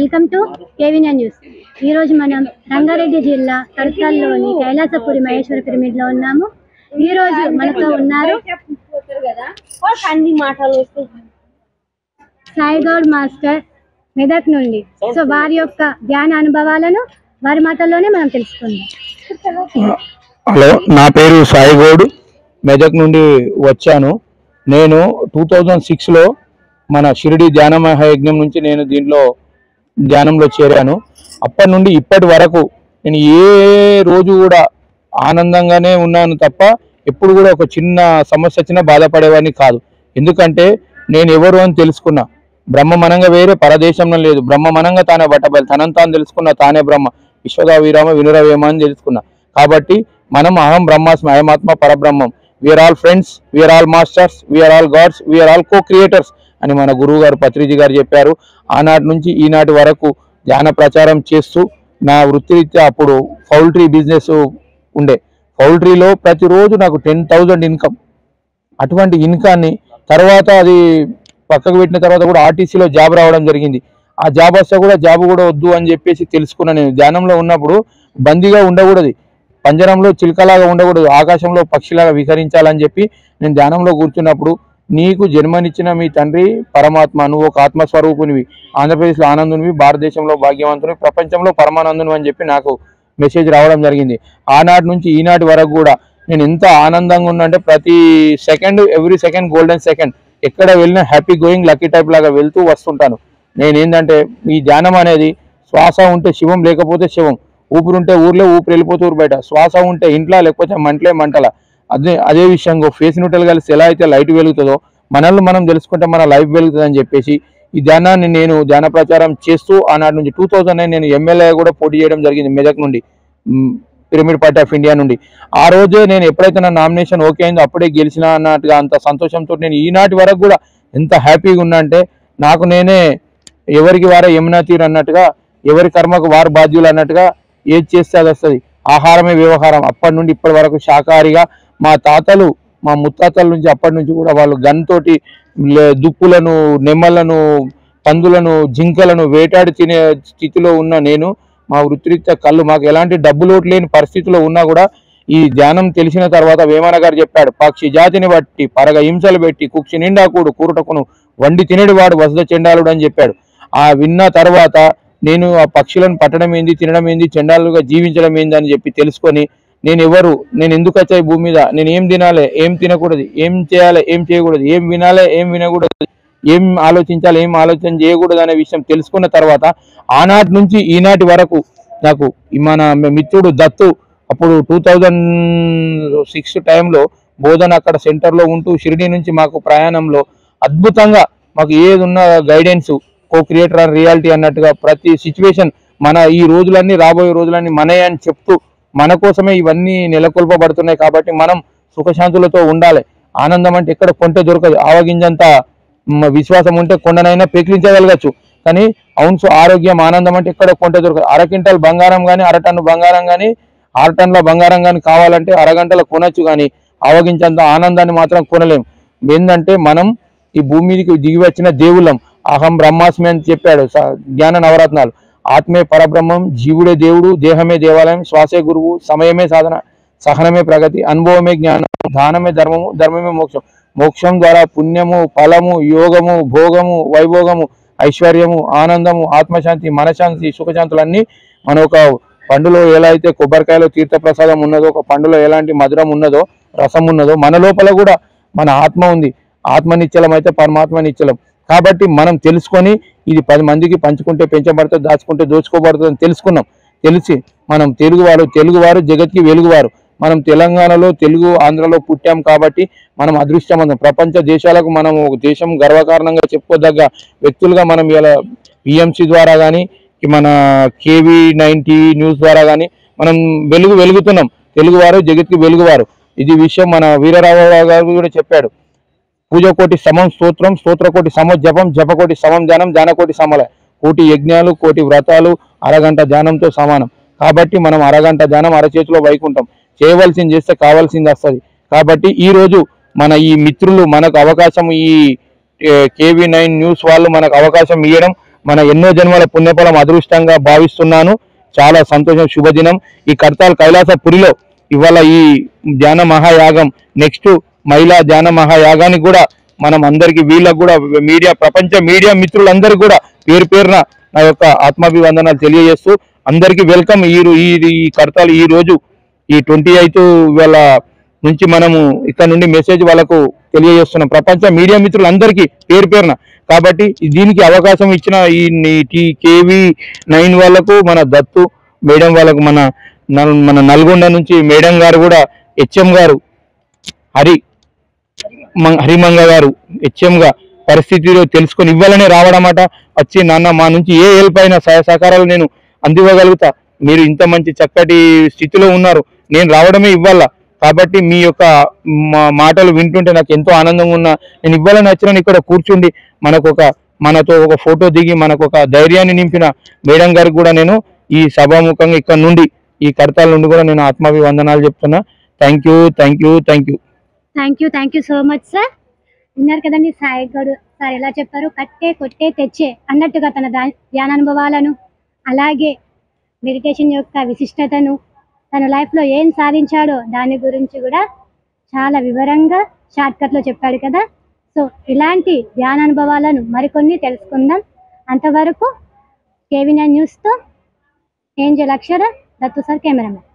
Welcome to కేవీఎన్ news. ఈ రోజు మనం రంగారెడ్డి జిల్లా కడతాల్లోని కైలాసపురి మహేశ్వర పిరమిడ్ లో ఉన్నాము. ఈ రోజు మనతో ఉన్నారు సాయిగౌడ్ మాస్టర్ మెదక్ నుండి. సో వారి యొక్క ధ్యాన అనుభవాలను వారి మాటల్లోనే మనం తెలుసుకుందాం. హలో, నా పేరు సాయిగౌడ్, మెదక్ నుండి వచ్చాను. నేను 2006లో మన షిరిడి ధ్యాన మహాయజ్ఞం నుంచి నేను దీంట్లో ధ్యానంలో చేరాను. అప్పటి నుండి ఇప్పటి వరకు నేను ఏ రోజు కూడా ఆనందంగానే ఉన్నాను తప్ప ఎప్పుడు కూడా ఒక చిన్న సమస్య వచ్చినా బాధపడేవాడిని కాదు. ఎందుకంటే నేను ఎవరు అని తెలుసుకున్నా. బ్రహ్మమనంగా వేరే పరదేశంలో లేదు, బ్రహ్మమనంగా తానే బట్టబయలు, తనని తాను తెలుసుకున్నా, తానే బ్రహ్మ, విశ్వదా విరామ వినురవేమ అని తెలుసుకున్నా. కాబట్టి మనం అహం బ్రహ్మాస్మి, అయమాత్మ పరబ్రహ్మం, we are all friends, we are all masters, we are all gods, we are all co creators అని మన గురువు గారు పత్రిజీ గారు చెప్పారు. ఆనాటి నుంచి ఈనాటి వరకు ధ్యాన ప్రచారం చేస్తూ నా వృత్తిరీత్యా అప్పుడు పౌల్ట్రీ బిజినెస్ ఉండే. పౌల్ట్రీలో ప్రతిరోజు నాకు 10,000 ఇన్కమ్. అటువంటి ఇన్కాన్ని తర్వాత అది పక్కకు పెట్టిన తర్వాత కూడా ఆర్టీసీలో జాబ్ రావడం జరిగింది. ఆ జాబ్ వస్తే కూడా జాబ్ కూడా వద్దు అని చెప్పేసి తెలుసుకున్నా. నేను ధ్యానంలో ఉన్నప్పుడు బందీగా ఉండకూడదు, పంజరంలో చిలుకలాగా ఉండకూడదు, ఆకాశంలో పక్షిలాగా విహరించాలని చెప్పి నేను ధ్యానంలో కూర్చున్నప్పుడు, నీకు జన్మనిచ్చిన మీ తండ్రి పరమాత్మ, నువ్వు ఒక ఆత్మస్వరూపునివి, ఆంధ్రప్రదేశ్లో ఆనందునివి, భారతదేశంలో భాగ్యవంతునివి, ప్రపంచంలో పరమానందునివి అని చెప్పి నాకు మెసేజ్ రావడం జరిగింది. ఆనాటి నుంచి ఈనాటి వరకు కూడా నేను ఎంత ఆనందంగా ఉన్నంటే ప్రతి second, every second golden second, ఎక్కడ వెళ్ళినా హ్యాపీ గోయింగ్ లక్కీ టైప్ లాగా వెళ్తూ వస్తుంటాను. నేనేంటంటే ఈ ధ్యానం అనేది శ్వాస ఉంటే శివం, లేకపోతే శివం, ఊపిరి ఉంటే ఊర్లో, ఊపిరి వెళ్ళిపోతే ఊరు బయట, శ్వాస ఉంటే ఇంట్లో, లేకపోతే మంటలే మంటల. అదే విషయంగా ఫేస్ న్యూట్రల్ కలిసి ఎలా అయితే లైట్ వెలుగుతుందో మనల్ని మనం తెలుసుకుంటే మన లైఫ్ వెలుగుతుంది అని చెప్పేసి ఈ ధ్యానాన్ని నేను ధ్యాన ప్రచారం చేస్తూ ఆనాటి నుంచి 2009 నేను ఎమ్మెల్యే కూడా పోటీ చేయడం జరిగింది మెదక్ నుండి, పిరమిడ్ పార్టీ ఆఫ్ ఇండియా నుండి. ఆ రోజే నేను ఎప్పుడైతే నా నామినేషన్ ఓకే అయిందో అప్పుడే గెలిచిన అన్నట్టుగా అంత సంతోషంతో నేను ఈనాటి వరకు కూడా ఎంత హ్యాపీగా ఉన్నా అంటే, నాకు నేనే ఎవరికి వారే యమునా తీరు అన్నట్టుగా, ఎవరి కర్మకు వారు బాధ్యులు అన్నట్టుగా, ఏది చేస్తే అది వస్తుంది, ఆహారమే వ్యవహారం. అప్పటి నుండి ఇప్పటి వరకు శాకాహారిగా, మా తాతలు మా ముత్తాతల నుంచి అప్పటి నుంచి కూడా వాళ్ళు గన్ తోటి దుప్పులను, నెమ్మలను, పందులను, జింకలను వేటాడి తినే స్థితిలో ఉన్న నేను, మా వృత్తిరీత్యా కళ్ళు, మాకు ఎలాంటి డబ్బు లోటు లేని పరిస్థితిలో ఉన్నా కూడా ఈ ధ్యానం తెలిసిన తర్వాత వేమన గారు చెప్పాడు, పక్షి జాతిని బట్టి పరగ హింసలు పెట్టి కుక్షి నిండా కూడు కూరటకును వండి తినేటివాడు వసద చెండాలుడు అని చెప్పాడు. ఆ విన్న తర్వాత నేను ఆ పక్షులను పట్టడం ఏంది, తినడం ఏంది, చెండాలుగా జీవించడం ఏంది అని చెప్పి తెలుసుకొని, నేను ఎవరు, నేను ఎందుకు వచ్చాయి భూమి మీద, నేను ఏం తినాలి, ఏం తినకూడదు, ఏం చేయాలి, ఏం చేయకూడదు, ఏం వినాలి, ఏం వినకూడదు, ఏం ఆలోచించాలి, ఏం ఆలోచన చేయకూడదు అనే విషయం తెలుసుకున్న తర్వాత ఆనాటి నుంచి ఈనాటి వరకు నాకు మన మిత్రుడు దత్తు అప్పుడు 2006 టైంలో బోధన అక్కడ సెంటర్లో ఉంటూ షిరిడి నుంచి మాకు ప్రయాణంలో అద్భుతంగా మాకు ఏది ఉన్న guidance, co creator and reality అన్నట్టుగా ప్రతి సిచ్యువేషన్ మన ఈ రోజులన్నీ రాబోయే రోజులన్నీ మనయే అని చెప్తూ, మన కోసమే ఇవన్నీ నెలకొల్పబడుతున్నాయి కాబట్టి మనం సుఖశాంతులతో ఉండాలి. ఆనందం అంటే ఎక్కడ కొంటే దొరకదు, ఆవగింజంత విశ్వాసం ఉంటే కొండనైనా పెకిలించగలగచ్చు, కానీ అవును ఆరోగ్యం ఆనందం అంటే ఎక్కడ కొంటే దొరకదు. 1 క్వింటాల్ బంగారం కానీ, 1 టన్ను బంగారం కానీ, 6 టన్నుల బంగారం కానీ కావాలంటే అరగంటలో కొనొచ్చు, కానీ ఆవగించంత ఆనందాన్ని మాత్రం కొనలేం. ఏంటంటే మనం ఈ భూమి మీదకి దిగి వచ్చిన దేవుళ్ళం. అహం బ్రహ్మాస్మి అని చెప్పాడు జ్ఞాన నవరత్నాలు. ఆత్మే పరబ్రహ్మం, జీవుడే దేవుడు, దేహమే దేవాలయం, శ్వాసే గురువు, సమయమే సాధన, సహనమే ప్రగతి, అనుభవమే జ్ఞానం, దానమే ధర్మము, ధర్మమే మోక్షం, మోక్షం ద్వారా పుణ్యము, ఫలము, యోగము, భోగము, వైభోగము, ఐశ్వర్యము, ఆనందము, ఆత్మశాంతి, మనశాంతి, సుఖశాంతులన్నీ మన ఒక పండులో ఎలా అయితే కొబ్బరికాయలో తీర్థప్రసాదం ఉన్నదో, ఒక పండులో ఎలాంటి మధురం ఉన్నదో, రసం ఉన్నదో, మన లోపల కూడా మన ఆత్మ ఉంది. ఆత్మ నిశ్చలం అయితే పరమాత్మ నిశ్చలం. కాబట్టి మనం తెలుసుకొని ఇది 10 మందికి పంచుకుంటే పెంచబడుతుంది, దాచుకుంటే దోచుకోబడుతుంది అని తెలుసుకున్నాం. తెలిసి మనం తెలుగువారు జగత్కి వెలుగువారు. మనం తెలంగాణలో, తెలుగు ఆంధ్రలో పుట్టాం కాబట్టి మనం అదృష్టవంతం. ప్రపంచ దేశాలకు మనం ఒక దేశం గర్వకారణంగా చెప్పుకోదగ్గ వ్యక్తులుగా మనం ఇలా పిఎంసి ద్వారా కానీ, మన KV9 న్యూస్ ద్వారా కానీ మనం వెలుగుతున్నాం. తెలుగువారు జగత్కి వెలుగువారు. ఇది విషయం మన వీరరాఘవ గారు కూడా చెప్పాడు. పూజకోటి సమం స్తోత్రం, స్తోత్రకోటి సమో జపం, జపకోటి సమం ధ్యానం, ధ్యానకోటి సమల, కోటి యజ్ఞాలు, కోటి వ్రతాలు అరగంట ధ్యానంతో సమానం. కాబట్టి మనం అరగంట ధ్యానం, అరచేతిలో వైకుంఠం. చేయవలసింది చేస్తే కావాల్సింది వస్తుంది. కాబట్టి ఈరోజు మన ఈ మిత్రులు మనకు అవకాశం, ఈ KV9 న్యూస్ వాళ్ళు మనకు అవకాశం ఇవ్వడం, మన ఎన్నో జన్మల పుణ్యఫలం అదృష్టంగా భావిస్తున్నాను. చాలా సంతోషం, శుభదినం. ఈ కడతాల్ కైలాసపురిలో ఇవాళ ఈ ధ్యాన మహాయాగం, నెక్స్ట్ మహిళా ధ్యాన మహాయాగానికి కూడా మనం అందరికీ, వీళ్ళకు కూడా మీడియా, ప్రపంచ మీడియా మిత్రులందరికీ కూడా పేరు పేరున నా యొక్క ఆత్మాభివందనాలు తెలియజేస్తూ అందరికీ వెల్కమ్. ఈ కడతాల్ ఈ రోజు ఈ 28 వేల నుంచి మనము ఇక్కడ నుండి మెసేజ్ వాళ్ళకు తెలియజేస్తున్నాం, ప్రపంచ మీడియా మిత్రులందరికీ పేరు పేరున. కాబట్టి దీనికి అవకాశం ఇచ్చిన ఈ KV9 వాళ్ళకు, మన దత్తు మేడం వాళ్ళకు, మన నల్గొండ నుంచి మేడం గారు కూడా, HM గారు హరిమంగ గారు HM గా పరిస్థితిలో తెలుసుకొని ఇవ్వాలనే రావడమాట. వచ్చి నాన్న మా నుంచి ఏ హెల్ప్ అయినా సహాయ సహకారాలు నేను అందివ్వగలుగుతా, మీరు ఇంత మంచి చక్కటి స్థితిలో ఉన్నారు, నేను రావడమే ఇవ్వాల. కాబట్టి మీ యొక్క మాటలు వింటుంటే నాకు ఎంతో ఆనందంగా ఉన్నా. నేను ఇవ్వాలని వచ్చిన ఇక్కడ కూర్చుండి మనతో ఒక ఫోటో దిగి మనకు ఒక ధైర్యాన్ని నింపిన మేడం గారికి కూడా నేను ఈ సభాముఖంగా ఇక్కడ నుండి, ఈ కడతాల నుండి కూడా నేను ఆత్మాభివందనాలు చెప్తున్నా. Thank you so much sir. విన్నారు కదండి సాయి గౌడ్ సార్ ఎలా చెప్పారు, కట్టే కొట్టే తెచ్చే అన్నట్టుగా తన ధ్యానానుభవాలను, అలాగే మెడిటేషన్ యొక్క విశిష్టతను, తన లైఫ్లో ఏం సాధించాడో దాని గురించి కూడా చాలా వివరంగా షార్ట్కట్లో చెప్పాడు కదా. సో ఇలాంటి ధ్యానానుభవాలను మరికొన్ని తెలుసుకుందాం. అంతవరకు KV9 న్యూస్తో ఏంజెల్ అక్షర, దత్తు సార్ కెమెరామెన్.